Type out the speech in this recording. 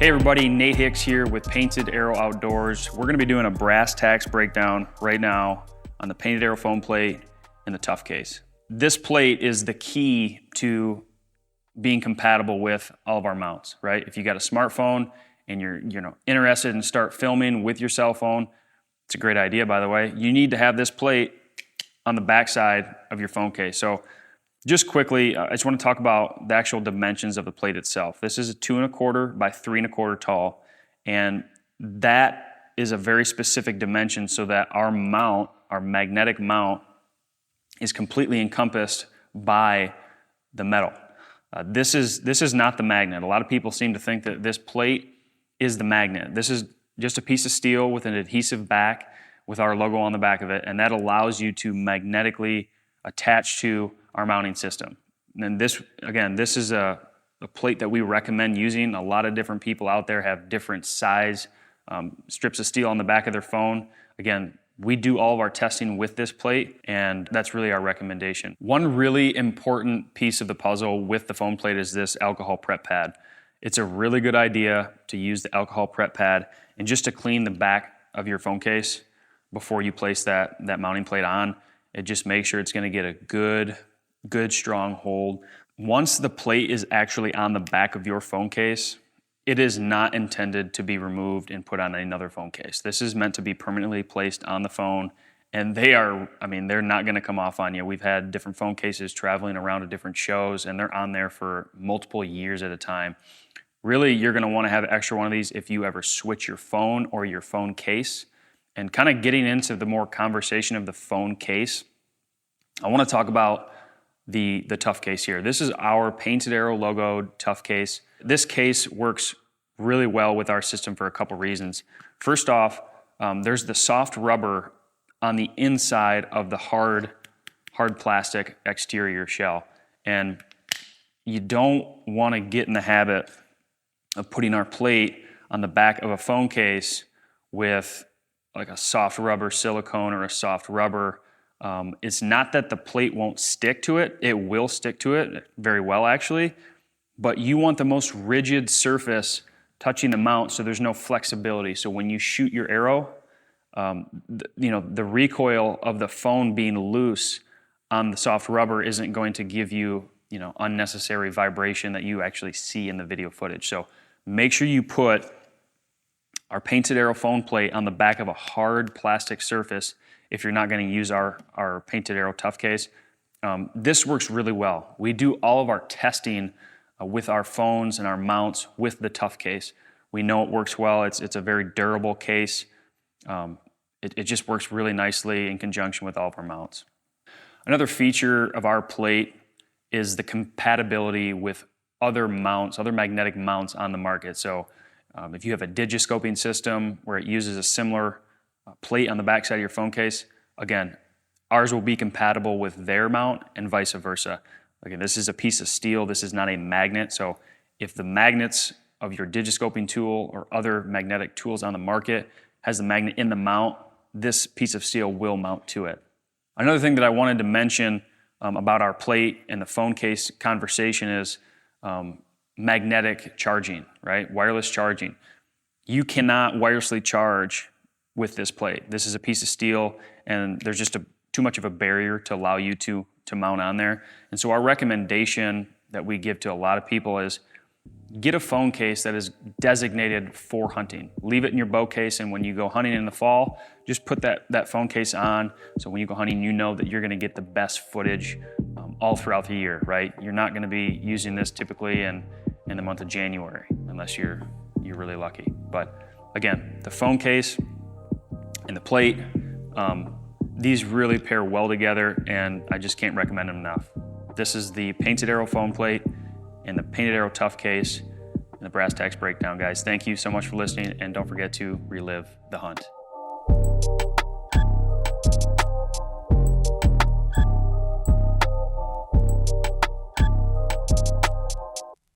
Hey everybody, Nate Hicks here with Painted Arrow Outdoors. We're gonna be doing a brass tacks breakdown right now on the Painted Arrow foam plate and the tough case. This plate is the key to being compatible with all of our mounts, right? If you got a smartphone and you're interested in start filming with your cell phone, it's a great idea, by the way. You need to have this plate on the backside of your phone case. So just quickly, I just want to talk about the actual dimensions of the plate itself. This is a 2 1/4 by 3 1/4 tall, and that is a very specific dimension so that our mount, our magnetic mount, is completely encompassed by the metal. This is not the magnet. A lot of people seem to think that this plate is the magnet. This is just a piece of steel with an adhesive back with our logo on the back of it, and that allows you to magnetically attach to our mounting system. And this is a plate that we recommend using. A lot of different people out there have different size strips of steel on the back of their phone. Again, we do all of our testing with this plate, and that's really our recommendation. One really important piece of the puzzle with the foam plate is this alcohol prep pad. It's a really good idea to use the alcohol prep pad and just to clean the back of your phone case before you place that mounting plate on. It just makes sure it's going to get a good strong hold. Once the plate is actually on the back of your phone case, it is not intended to be removed and put on another phone case. This is meant to be permanently placed on the phone, and they're not going to come off on you. We've had different phone cases traveling around to different shows, and they're on there for multiple years at a time. Really, you're going to want to have an extra one of these if you ever switch your phone or your phone case. And kind of getting into the more conversation of the phone case, I want to talk about the tough case here. This is our Painted Arrow logo tough case. This case works really well with our system for a couple reasons. First off, there's the soft rubber on the inside of the hard plastic exterior shell. And you don't want to get in the habit of putting our plate on the back of a phone case with like a soft rubber silicone or a soft rubber. It's not that the plate won't stick to it. It will stick to it very well, actually. But you want the most rigid surface touching the mount so there's no flexibility. So when you shoot your arrow, the recoil of the phone being loose on the soft rubber isn't going to give you, unnecessary vibration that you actually see in the video footage. So make sure you put our Painted Arrow phone plate on the back of a hard plastic surface if you're not going to use our Painted Arrow tough case. This works really well. We do all of our testing with our phones and our mounts with the tough case. We know it works well. It's a very durable case. It just works really nicely in conjunction with all of our mounts. Another feature of our plate is the compatibility with other mounts, other magnetic mounts on the market. So if you have a digiscoping system where it uses a similar plate on the backside of your phone case, again, ours will be compatible with their mount and vice versa. Again, this is a piece of steel. This is not a magnet. So if the magnets of your digiscoping tool or other magnetic tools on the market has the magnet in the mount, this piece of steel will mount to it. Another thing that I wanted to mention about our plate and the phone case conversation is magnetic charging, right? Wireless charging. You cannot wirelessly charge with this plate. This is a piece of steel, and there's just too much of a barrier to allow you to mount on there. And so our recommendation that we give to a lot of people is get a phone case that is designated for hunting. Leave it in your bow case, and when you go hunting in the fall, just put that phone case on. So when you go hunting, you know that you're going to get the best footage all throughout the year, right? You're not going to be using this typically in the month of January, unless you're really lucky. But again, the phone case and the plate, these really pair well together, and I just can't recommend them enough. This is the Painted Arrow foam plate and the Painted Arrow tough case and the brass tacks breakdown, guys. Thank you so much for listening, and don't forget to relive the hunt.